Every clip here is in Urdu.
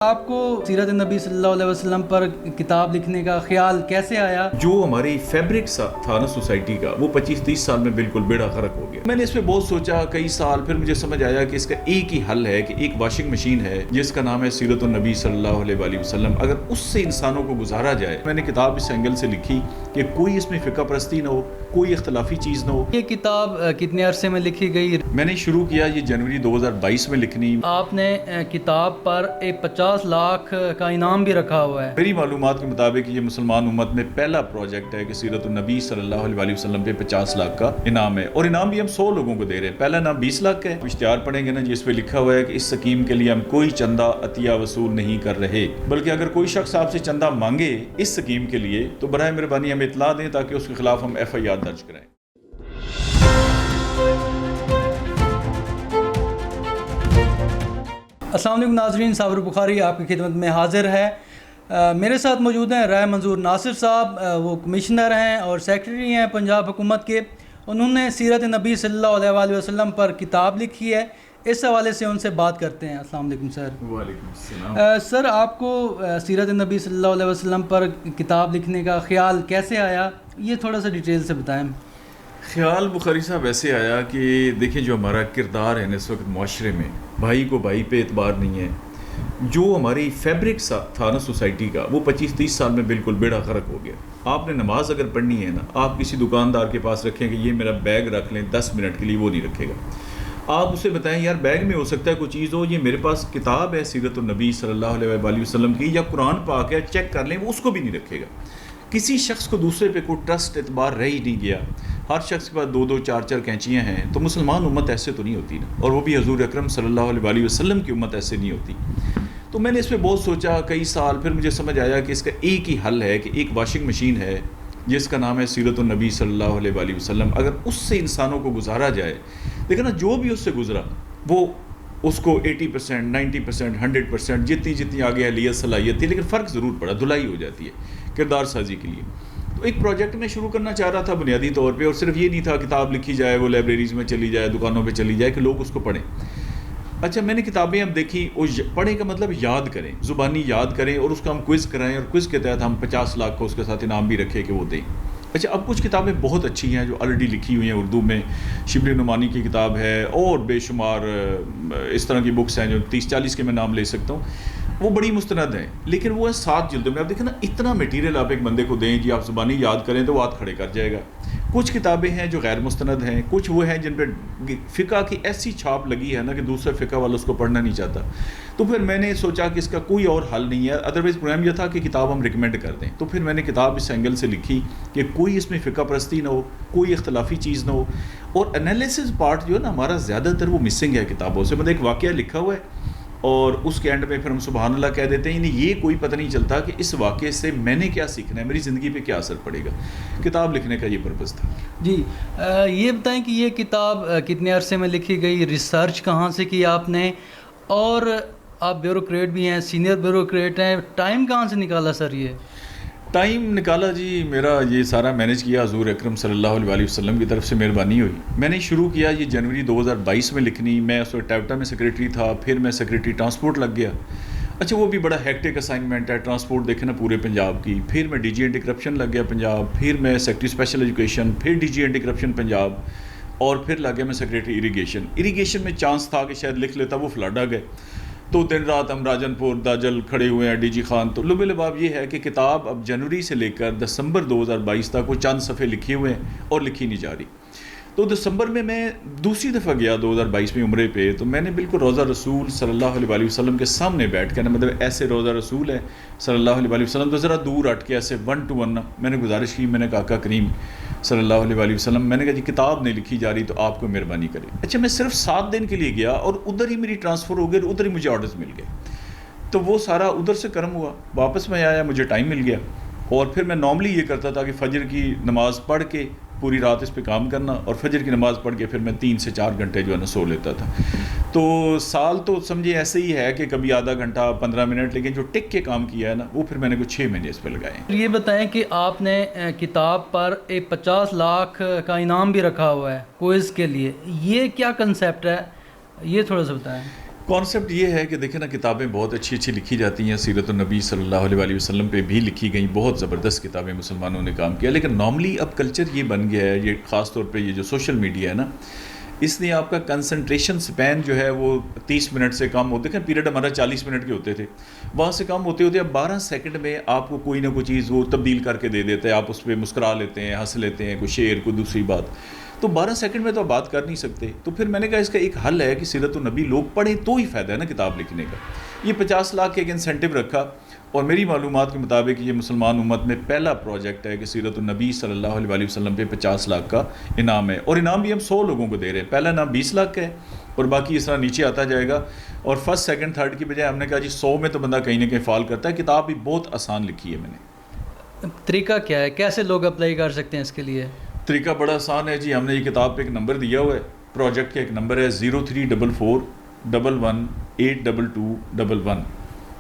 آپ کو سیرت نبی صلی اللہ علیہ وسلم پر کتاب لکھنے کا خیال کیسے آیا؟ جو ہماری فیبرک تھا نا سوسائٹی کا، وہ 25-30 سال میں بالکل بیڑا غرق ہو گیا۔ میں نے اس پہ بہت سوچا کئی سال، پھر مجھے سمجھ آیا کہ اس کا ایک ہی حل ہے کہ ایک واشنگ مشین ہے جس کا نام ہے سیرت النبی صلی اللہ علیہ وآلہ وسلم۔ اگر اس سے انسانوں کو گزارا جائے، میں نے کتاب اس اینگل سے لکھی کہ کوئی اس میں فقہ پرستی نہ ہو، کوئی اختلافی چیز نہ ہو۔ یہ کتاب کتنے عرصے میں لکھی گئی؟ میں نے شروع کیا یہ جنوری 2022 میں لکھنی۔ آپ نے کتاب پر 50 لاکھ کا انعام بھی رکھا ہوا ہے۔ میری معلومات کے مطابق یہ مسلمان امت میں پہلا پروجیکٹ ہے کہ سیرت النبی صلی اللہ علیہ وآلہ وسلم پہ 50 لاکھ کا انعام ہے، اور انعام بھی ہم 100 لوگوں کو دے رہے ہیں۔ پہلا انعام 20 لاکھ کا ہے۔ اشتہار پڑھیں گے نا جس پہ لکھا ہوا ہے کہ اس سکیم کے لیے ہم کوئی چندہ عطیہ وصول نہیں کر رہے، بلکہ اگر کوئی شخص آپ سے چندہ مانگے اس سکیم کے لیے تو برائے مہربانی ہمیں اطلاع دیں تاکہ اس کے خلاف ہم FIR درج کرائیں۔ السلام علیکم ناظرین، صابر بخاری آپ کی خدمت میں حاضر ہے۔ میرے ساتھ موجود ہیں رائے منظور ناصر صاحب، وہ کمشنر ہیں اور سیکرٹری ہیں پنجاب حکومت کے۔ انہوں نے سیرت نبی صلی اللہ علیہ وآلہ وسلم پر کتاب لکھی ہے، اس حوالے سے ان سے بات کرتے ہیں۔ السلام علیکم سر۔ وعلیکم السلام۔ سر، آپ کو سیرت نبی صلی اللہ علیہ وسلم پر کتاب لکھنے کا خیال کیسے آیا؟ یہ تھوڑا سا ڈیٹیل سے بتائیں۔ خیال بخاری صاحب ایسے آیا کہ دیکھیں جو ہمارا کردار ہے اس وقت معاشرے میں، بھائی کو بھائی پہ اعتبار نہیں ہے۔ جو ہماری فیبرک تھا نا سوسائٹی کا، وہ 25-30 سال میں بالکل بیڑا غرق ہو گیا۔ آپ نے نماز اگر پڑھنی ہے نا، آپ کسی دکاندار کے پاس رکھیں کہ یہ میرا بیگ رکھ لیں 10 منٹ کے لیے، وہ نہیں رکھے گا۔ آپ اسے بتائیں یار بیگ میں ہو سکتا ہے کوئی چیز ہو، یہ میرے پاس کتاب ہے سیرت النبی صلی اللہ علیہ وآلہ وسلم کی، یا قرآن پاک ہے، چیک کر لیں، وہ اس کو بھی نہیں رکھے گا۔ کسی شخص کو دوسرے پہ کوئی ٹرسٹ اعتبار رہ ہی نہیں گیا۔ ہر شخص کے پاس 2-2 4-4 کینچیاں ہیں۔ تو مسلمان امت ایسے تو نہیں ہوتی نا، اور وہ بھی حضور اکرم صلی اللہ علیہ وآلہ وسلم کی امت ایسے نہیں ہوتی۔ تو میں نے اس پہ بہت سوچا کئی سال، پھر مجھے سمجھ آیا کہ اس کا ایک ہی حل ہے کہ ایک واشنگ مشین ہے جس کا نام ہے سیرت النبی صلی اللہ علیہ وآلہ وسلم۔ اگر اس سے انسانوں کو گزارا جائے، دیکھیں نا جو بھی اس سے گزرا وہ اس کو 80%، 90%، 100% جتنی آگے اہلیت صلاحیت تھی، لیکن فرق ضرور پڑا، دھلائی ہو جاتی ہے کردار سازی کے لیے۔ تو ایک پروجیکٹ میں شروع کرنا چاہ رہا تھا بنیادی طور پہ، اور صرف یہ نہیں تھا کتاب لکھی جائے، وہ لائبریریز میں چلی جائے، دکانوں پہ چلی جائے کہ لوگ اس کو پڑھیں۔ اچھا، میں نے کتابیں اب دیکھی، اور پڑھنے کا مطلب یاد کریں، زبانی یاد کریں، اور اس کا ہم کوئز کرائیں، اور کوئز کے تحت ہم 50 لاکھ کو اس کے ساتھ انعام بھی رکھے کہ وہ دیں۔ اچھا، اب کچھ کتابیں بہت اچھی ہیں جو آلریڈی لکھی ہوئی ہیں اردو میں۔ شبلی نعمانی کی کتاب ہے، اور بے شمار اس طرح کی بکس ہیں جو 30-40 کے میں نام لے سکتا ہوں، وہ بڑی مستند ہیں، لیکن وہ ہے 7 جلدوں میں۔ اب دیکھیں نا، اتنا میٹیریل آپ ایک بندے کو دیں جی آپ زبانی یاد کریں تو وہ ہاتھ کھڑے کر جائے گا۔ کچھ کتابیں ہیں جو غیر مستند ہیں، کچھ وہ ہیں جن پہ فقہ کی ایسی چھاپ لگی ہے نا کہ دوسرے فقہ والا اس کو پڑھنا نہیں چاہتا۔ تو پھر میں نے سوچا کہ اس کا کوئی اور حل نہیں ہے، ادروائز پروگرام یہ تھا کہ کتاب ہم ریکمینڈ کر دیں۔ تو پھر میں نے کتاب اس اینگل سے لکھی کہ کوئی اس میں فقہ پرستی نہ ہو، کوئی اختلافی چیز نہ ہو، اور انالیسس پارٹ جو ہے نا ہمارا زیادہ تر وہ مسنگ ہے کتابوں سے۔ مطلب ایک واقعہ لکھا ہوا ہے اور اس کے اینڈ میں پھر ہم سبحان اللہ کہہ دیتے ہیں، یعنی یہ کوئی پتہ نہیں چلتا کہ اس واقعے سے میں نے کیا سیکھنا ہے، میری زندگی پہ کیا اثر پڑے گا۔ کتاب لکھنے کا یہ پرپز تھا۔ جی، یہ بتائیں کہ یہ کتاب کتنے عرصے میں لکھی گئی، ریسرچ کہاں سے کی آپ نے، اور آپ بیوروکریٹ بھی ہیں، سینئر بیوروکریٹ ہیں، ٹائم کہاں سے نکالا سر؟ یہ ٹائم نکالا جی، میرا یہ سارا مینیج کیا حضور اکرم صلی اللہ علیہ وآلہ وسلم کی طرف سے مہربانی ہوئی۔ میں نے شروع کیا یہ جنوری 2022 میں لکھنی۔ میں اس وقت ٹیپٹا میں سیکریٹری تھا، پھر میں سیکریٹری ٹرانسپورٹ لگ گیا۔ اچھا، وہ بھی بڑا ہیکٹک اسائنمنٹ ہے، ٹرانسپورٹ دیکھیں نا پورے پنجاب کی۔ پھر میں DG اینٹی کرپشن لگ گیا پنجاب، پھر میں سیکریٹری اسپیشل ایجوکیشن، پھر DG اینٹی کرپشن پنجاب، اور پھر لگ گیا میں سیکریٹری اریگیشن میں چانس تھا کہ شاید لکھ لیتا، وہ فلڈ آ گئے۔ تو دن رات ہم راجن پور داجل کھڑے ہوئے ہیں، DG خان۔ تو لب لباب یہ ہے کہ کتاب اب جنوری سے لے کر دسمبر 2022 تک وہ چند صفحے لکھے ہوئے ہیں اور لکھی نہیں جا رہی۔ تو دسمبر میں دوسری دفعہ گیا 2022 میں عمرے پہ، تو میں نے بالکل روضہ رسول صلی اللہ علیہ وآلہ وسلم کے سامنے بیٹھ کے نا، مطلب ایسے روضہ رسول ہے صلی اللہ علیہ وآلہ وسلم، تو ذرا دور ہٹ کے ایسے 1 to 1 میں نے گزارش کی، میں نے کہا آقا کریم صلی اللہ علیہ وآلہ وسلم، میں نے کہا جی کتاب نہیں لکھی جا رہی تو آپ کو مہربانی کرے۔ اچھا، میں صرف 7 دن کے لیے گیا اور ادھر ہی میری ٹرانسفر ہو گئی، اور ادھر ہی مجھے آرڈرز مل گئے۔ تو وہ سارا ادھر سے کرم ہوا، واپس میں آیا، مجھے ٹائم مل گیا، اور پھر میں نارملی یہ کرتا تھا کہ فجر کی نماز پڑھ کے پوری رات اس پہ کام کرنا، اور فجر کی نماز پڑھ کے پھر میں 3 سے 4 گھنٹے جو ہے نا سو لیتا تھا۔ تو سال تو سمجھے ایسے ہی ہے کہ کبھی آدھا گھنٹہ 15 منٹ، لیکن جو ٹک کے کام کیا ہے نا وہ پھر میں نے کچھ 6 مہینے اس پہ لگائے ہیں۔ یہ بتائیں کہ آپ نے کتاب پر 50 لاکھ کا انعام بھی رکھا ہوا ہے کوئز کے لیے، یہ کیا کنسیپٹ ہے، یہ تھوڑا سا بتائیں۔ کانسیپٹ یہ ہے کہ دیکھیں نا کتابیں بہت اچھی اچھی لکھی جاتی ہیں، سیرت النبی صلی اللہ علیہ وآلہ وسلم پہ بھی لکھی گئیں، بہت زبردست کتابیں مسلمانوں نے کام کیا، لیکن نارملی اب کلچر یہ بن گیا ہے، یہ خاص طور پہ یہ جو سوشل میڈیا ہے نا، اس نے آپ کا کنسنٹریشن سپین جو ہے وہ 30 منٹ سے کم ہوتے ہیں، پیریڈ ہمارا 40 منٹ کے ہوتے تھے، وہاں سے کم ہوتے ہوتے اب 12 سیکنڈ میں آپ کو کوئی نہ کوئی چیز وہ تبدیل کر کے دے دیتے ہیں، آپ اس پہ مسکرا لیتے ہیں، ہنس لیتے ہیں، کوئی شعر کوئی دوسری بات، تو 12 سیکنڈ میں تو آپ بات کر نہیں سکتے. تو پھر میں نے کہا اس کا ایک حل ہے کہ سیرت النبی لوگ پڑھیں تو ہی فائدہ ہے نا کتاب لکھنے کا. یہ 50 لاکھ کے ایک انسینٹیو رکھا، اور میری معلومات کے مطابق یہ مسلمان امت میں پہلا پروجیکٹ ہے کہ سیرت النبی صلی اللہ علیہ وآلہ وسلم پہ 50 لاکھ کا انعام ہے، اور انعام بھی ہم 100 لوگوں کو دے رہے ہیں. پہلا انعام 20 لاکھ کا ہے اور باقی اس طرح نیچے آتا جائے گا، اور فرسٹ سیکنڈ تھرڈ کی بجائے ہم نے کہا جی 100 میں تو بندہ کہیں نہ کہیں فال کرتا ہے. کتاب بھی بہت آسان لکھی ہے میں نے. طریقہ کیا ہے، کیسے لوگ اپلائی کر سکتے ہیں اس کے لیے؟ طریقہ بڑا آسان ہے جی. ہم نے یہ کتاب پہ ایک نمبر دیا ہوا ہے، پروجیکٹ کا ایک نمبر ہے 0344 118211،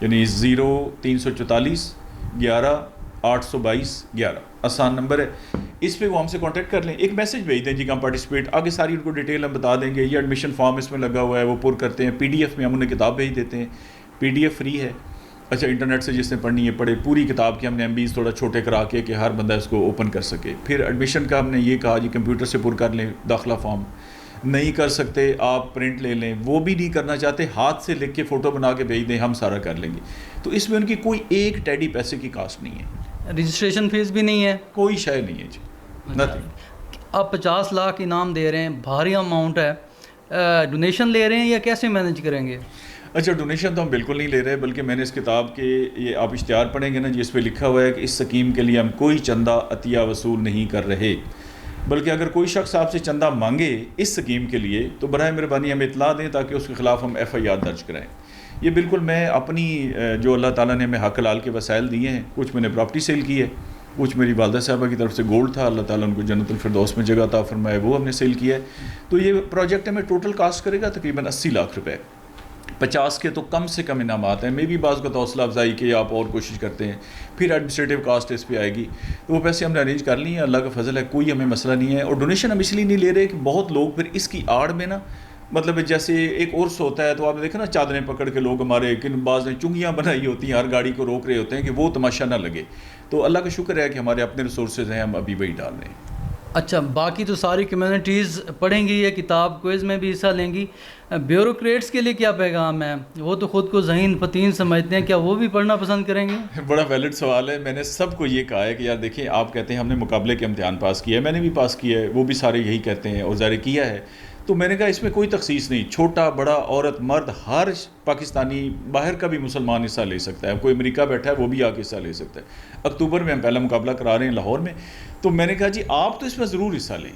یعنی 0344 11 822 11. آسان نمبر ہے، اس پہ وہ ہم سے کانٹیکٹ کر لیں، ایک میسج بھیج دیں جی کہ ہم پارٹیسپیٹ، آگے ساری ان کو ڈیٹیل ہم بتا دیں گے. یہ ایڈمیشن فارم اس میں لگا ہوا ہے، وہ پر کرتے ہیں، PDF میں ہم انہیں کتاب بھیج دیتے ہیں، PDF فری ہے. اچھا انٹرنیٹ سے جس نے پڑھنی ہے پڑھے، پوری کتاب کی ہم نے MBs تھوڑا چھوٹے کرا کے کہ ہر بندہ اس کو اوپن کر سکے. پھر ایڈمیشن کا ہم نے یہ کہا جی کمپیوٹر سے پر کر لیں داخلہ فارم، نہیں کر سکتے آپ پرنٹ لے لیں، وہ بھی نہیں کرنا چاہتے ہاتھ سے لکھ کے فوٹو بنا کے بھیج دیں، ہم سارا کر لیں گے. تو اس میں ان کی کوئی ایک ٹیڈی پیسے کی کاسٹ نہیں ہے، رجسٹریشن فیس بھی نہیں ہے، کوئی شے نہیں ہے جی، نتھنگ. آپ 50 لاکھ انعام دے رہے ہیں، بھاری اماؤنٹ ہے، ڈونیشن لے رہے ہیں یا کیسے مینیج کریں گے؟ اچھا ڈونیشن تو ہم بالکل نہیں لے رہے، بلکہ میں نے اس کتاب کے یہ آپ اشتہار پڑھیں گے نا جی، اس پہ لکھا ہوا ہے کہ اس سکیم کے لیے ہم کوئی چندہ عطیہ وصول نہیں کر رہے، بلکہ اگر کوئی شخص آپ سے چندہ مانگے اس سکیم کے لیے تو برائے مہربانی ہمیں اطلاع دیں تاکہ اس کے خلاف ہم FIR درج کرائیں. یہ بالکل میں اپنی جو اللہ تعالیٰ نے ہمیں حق حلال کے وسائل دیے ہیں، کچھ میں نے پراپرٹی سیل کی ہے، کچھ میری والدہ صاحبہ کی طرف سے گولڈ تھا، اللہ تعالیٰ ان کو جنت الفردوس میں جگہ عطا فرمائے، وہ ہم نے سیل کیا ہے. تو یہ پروجیکٹ ہمیں ٹوٹل کاسٹ کرے گا تقریباً 80 لاکھ روپے. 50 کے تو کم سے کم انعامات ہیں، میں بھی بعض کا حوصلہ افزائی کہ آپ اور کوشش کرتے ہیں، پھر ایڈمنسٹریٹو کاسٹ اس پہ آئے گی، تو وہ پیسے ہم نے ارینج کر لی ہیں، اللہ کا فضل ہے، کوئی ہمیں مسئلہ نہیں ہے. اور ڈونیشن ہم اس لیے نہیں لے رہے کہ بہت لوگ پھر اس کی آڑ میں نا، مطلب جیسے ایک عرس ہوتا ہے تو آپ نے دیکھا نا چادریں پکڑ کے لوگ ہمارے بعض نے چنگیاں بنائی ہوتی ہیں، ہر گاڑی کو روک رہے ہوتے ہیں کہ وہ تماشا نہ لگے. تو اللہ کا شکر ہے کہ ہمارے اپنے ریسورسز ہیں، ہم ابھی وہی ڈال رہے ہیں. اچھا باقی تو ساری کمیونٹیز پڑھیں گی یہ کتاب، کوئز میں بھی حصہ لیں گی. بیوروکریٹس کے لیے کیا پیغام ہے؟ وہ تو خود کو ذہین فتین سمجھتے ہیں، کیا وہ بھی پڑھنا پسند کریں گے؟ بڑا ویلڈ سوال ہے. میں نے سب کو یہ کہا ہے کہ یار دیکھیں، آپ کہتے ہیں ہم نے مقابلے کے امتحان پاس کیا ہے، میں نے بھی پاس کیا ہے، وہ بھی سارے یہی کہتے ہیں اور ظاہر کیا ہے. تو میں نے کہا اس میں کوئی تخصیص نہیں، چھوٹا بڑا عورت مرد ہر پاکستانی باہر کا بھی مسلمان حصہ لے سکتا ہے، کوئی امریکہ بیٹھا ہے وہ بھی آ کے حصہ لے سکتا ہے. اکتوبر میں ہم پہلا مقابلہ کرا رہے ہیں لاہور میں. تو میں نے کہا جی آپ تو اس میں ضرور حصہ لیں،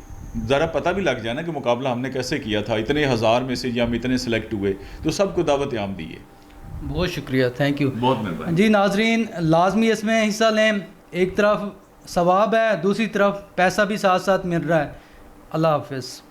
ذرا پتہ بھی لگ جائے نا کہ مقابلہ ہم نے کیسے کیا تھا، اتنے ہزار میں سے ہم اتنے سلیکٹ ہوئے. تو سب کو دعوت عام دی ہے. بہت شکریہ، تھینک یو، بہت مہربانی. جی ناظرین لازمی اس میں حصہ لیں، ایک طرف ثواب ہے، دوسری طرف پیسہ بھی ساتھ ساتھ مل رہا ہے. اللہ حافظ.